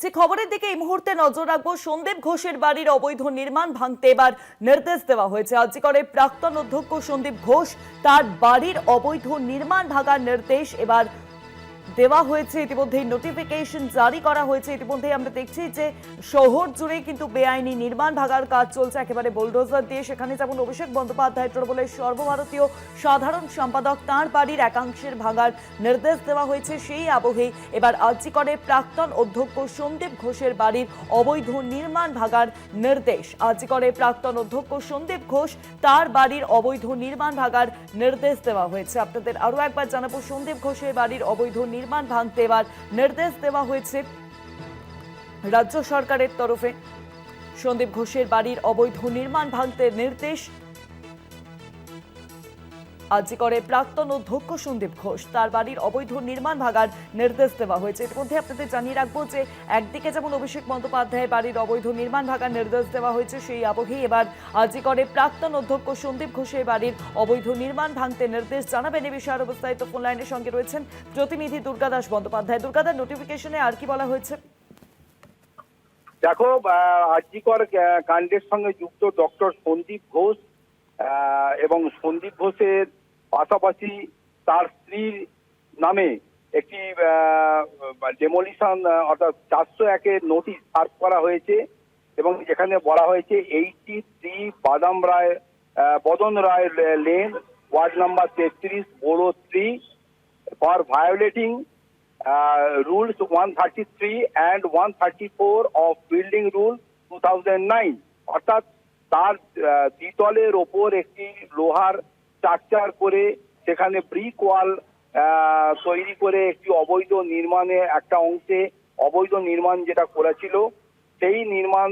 যে খবরের দিকে এই মুহূর্তে নজর রাখবো, সন্দীপ ঘোষের বাড়ির অবৈধ নির্মাণ ভাঙতে এবার নির্দেশ দেওয়া হয়েছে। করে প্রাক্তন অধ্যক্ষ সন্দীপ ঘোষ তার বাড়ির অবৈধ নির্মাণ ভাঙার নির্দেশ এবার দেওয়া হয়েছে। ইতিমধ্যেই নোটিফিকেশন জারি করা হয়েছে। ইতিমধ্যেই আমরা দেখছি যে শহর জুড়ে কিন্তু বেআইনি নির্মাণ ভাঙার কাজ চলছে একেবারে বুলডোজার দিয়ে। সেখানে যেমন অভিষেক বন্দ্যোপাধ্যায় তৃণমূলের সর্বভারতীয় সাধারণ সম্পাদক, তাঁর বাড়ির একাংশের ভাঙার নির্দেশ দেওয়া হয়েছে। সেই আবহে এবার করে প্রাক্তন অধ্যক্ষ সন্দীপ ঘোষের বাড়ির অবৈধ নির্মাণ ভাঙার নির্দেশ। করে প্রাক্তন অধ্যক্ষ সন্দীপ ঘোষ তার বাড়ির অবৈধ নির্মাণ ভাঙার নির্দেশ দেওয়া হয়েছে। আপনাদের আরো একবার জানাবো, সন্দীপ ঘোষের বাড়ির অবৈধ নির্মাণ ভাঙতে এবার নির্দেশ দেওয়া হয়েছে রাজ্য সরকারের তরফে। সন্দীপ ঘোষের বাড়ির অবৈধ নির্মাণ ভাঙতে নির্দেশ। করে প্রাক্তন অধ্যক্ষ সন্দীপ ঘোষ তার বাড়ির অবৈধ নির্মাণ ভাঙার নির্দেশ দেওয়া হয়েছে। ইতিমধ্যে আপনাদের জানিয়ে রাখবো যে একদিকে যেমন অভিষেক বন্দ্যোপাধ্যায়ের বাড়ির অবৈধ নির্মাণ ভাঙার নির্দেশ দেওয়া হয়েছে, সেই আবহেই এবার করে প্রাক্তন অধ্যক্ষ সন্দীপ ঘোষের বাড়ির অবৈধ নির্মাণ ভাঙতে নির্দেশ। জানাবেন এই বিষয়ে অবস্থায়িত ফোন লাইনের সঙ্গে রয়েছেন প্রতিনিধি দুর্গাদাস বন্দ্যোপাধ্যায়। দুর্গাদাস, নোটিফিকেশনে আর কি বলা হয়েছে? দেখো, আরজিকর কাণ্ডের সঙ্গে যুক্ত ডক্টর সন্দীপ ঘোষ এবং সন্দীপ ঘোষের পাশাপাশি তার স্ত্রীর নামে একটি ডেমোলিশন অর্থাৎ 401-এর নোটিশ সার্ভ করা হয়েছে এবং যেখানে বলা হয়েছে 83 Badan Roy lane, ward number 33, borough 3, for violating rules 133 and 134 of building rule 2009। অর্থাৎ তার দ্বিতলের ওপর একটি লোহার স্ট্রাকচার করে সেখানে ব্রিক ওয়াল তৈরি করে একটি অবৈধ নির্মাণে একটা অংশে অবৈধ নির্মাণ যেটা করেছিল, সেই নির্মাণ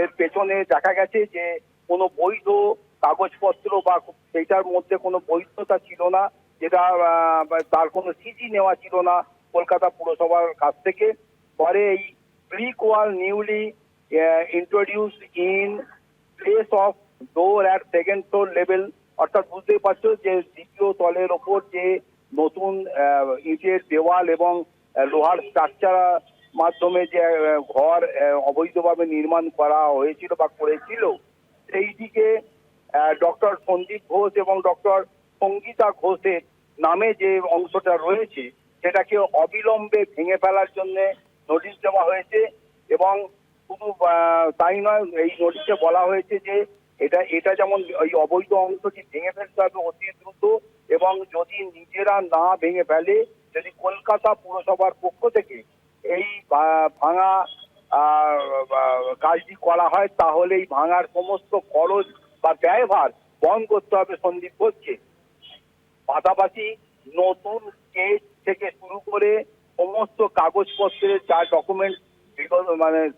এর পেছনে দেখা গেছে যে কোনো বৈধ কাগজপত্র বা সেইটার মধ্যে কোনো বৈধতা ছিল না, যেটা তার কোনো সিজি নেওয়া ছিল না কলকাতা পুরসভার কাছ থেকে। পরে এই brick wall newly introduced in place of door at second floor level, অর্থাৎ বুঝতেই পারছো যে দ্বিতীয় তলের ওপর যে নতুন ইটের দেওয়াল এবং লোহার স্ট্রাকচার মাধ্যমে যে ঘর অবৈধভাবে নির্মাণ করা হয়েছিল বা করেছিল, সেইটিকে ডক্টর সন্দীপ ঘোষ এবং ডক্টর সঙ্গীতা ঘোষের নামে যে অংশটা রয়েছে সেটাকে অবিলম্বে ভেঙে ফেলার জন্য নোটিশ দেওয়া হয়েছে। এবং শুধু তাই নয়, এই নোটিশে বলা হয়েছে যে এটা যেমন ওই অবৈধ অংশটি ভেঙে ফেলতে হবে অতি দ্রুত, এবং যদি নিজেরা না ভেঙে ফেলে, যদি কলকাতা পুরসভার পক্ষ থেকে এই ভাঙা কাজটি করা হয়, তাহলে এই ভাঙার সমস্ত খরচ বা ব্যয়ভার বহন করতে হবে সন্দীপ ঘোষকে। পাশাপাশি নতুন কেস থেকে শুরু করে সমস্ত কাগজপত্রের যা ডকুমেন্ট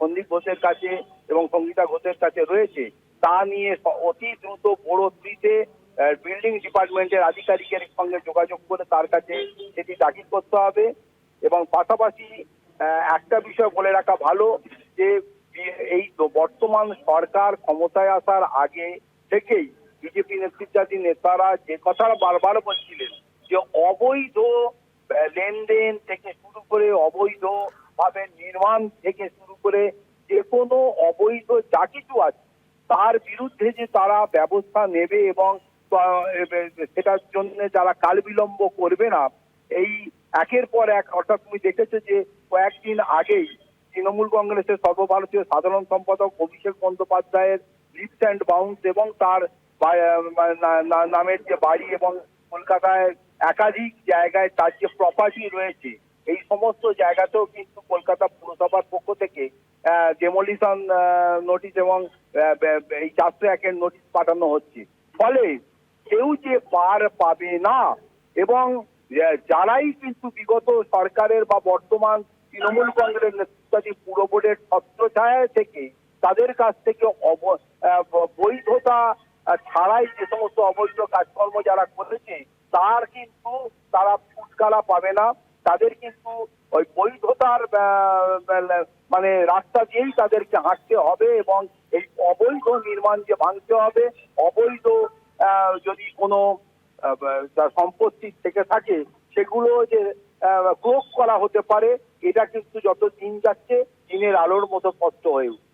সন্দীপ ঘোষের কাছে এবং সঙ্গীতা ঘোষের কাছে রয়েছে, তা নিয়ে অতি দ্রুত বড় 3-তে বিল্ডিং ডিপার্টমেন্টের আধিকারিকের সঙ্গে যোগাযোগ করে তার কাছে সেটি দাখিল করতে হবে। এবং পাশাপাশি একটা বিষয় বলে রাখা ভালো যে এই বর্তমান সরকার ক্ষমতায় আসার আগে থেকেই বিজেপি নেতৃত্বাধীন নেতারা যে কথা বারবার বলছিলেন যে অবৈধ লেনদেন থেকে শুরু করে অবৈধ ভাবে নির্মাণ থেকে শুরু করে যে কোনো অবৈধ যা কিছু আছে তার বিরুদ্ধে যে তারা ব্যবস্থা নেবে এবং সেটার জন্য যারা কাল বিলম্ব করবে না। এই একের পর এক, অর্থাৎ তুমি দেখেছো যে কয়েকদিন আগেই তৃণমূল কংগ্রেসের সর্বভারতীয় সাধারণ সম্পাদক অভিষেক বন্দ্যোপাধ্যায়ের লিপস অ্যান্ড বাউন্স এবং তার নামের যে বাড়ি এবং কলকাতায় একাধিক জায়গায় তার যে প্রপার্টি রয়েছে, এই সমস্ত জায়গাতেও কিন্তু কলকাতা পুরসভার পক্ষ থেকে ডেমোলিশন নোটিশ এবং এই 401-এর নোটিশ পাঠানো হচ্ছে। ফলে কেউ যে পার পাবে না, এবং যারাই কিন্তু বিগত সরকারের বা বর্তমান তৃণমূল কংগ্রেস নেতৃত্বাধীন পুর বোর্ডের ছত্রছায়া থেকে তাদের কাছ থেকে বৈধতা ছাড়াই যে সমস্ত অবৈধ কাজকর্ম যারা করেছে, তার কিন্তু তারা ফুটকালা পাবে না। তাদের কিন্তু ওই বৈধতার রাস্তা দিয়েই তাদেরকে হাঁটতে হবে এবং এই অবৈধ নির্মাণ যে ভাঙতে হবে, অবৈধ যদি কোনো সম্পত্তি থেকে থাকে সেগুলো যে ক্রোক করা হতে পারে, এটা কিন্তু যত দিন যাচ্ছে দিনের আলোর মতো স্পষ্ট হয়ে উঠছে।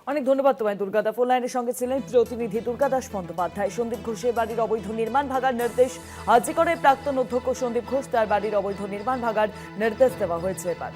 অনেক ধন্যবাদ তোমায় দুর্গাদা। ফোন লাইনের সঙ্গে ছিলেন প্রতিনিধি দুর্গাদাস বন্দ্যোপাধ্যায়। সন্দীপ ঘোষের বাড়ির অবৈধ নির্মাণ ভাগার নির্দেশ আরজি করে প্রাক্তন অধ্যক্ষ সন্দীপ ঘোষ, তার বাড়ির অবৈধ নির্মাণ ভাগার নির্দেশ দেওয়া হয়েছে এবার।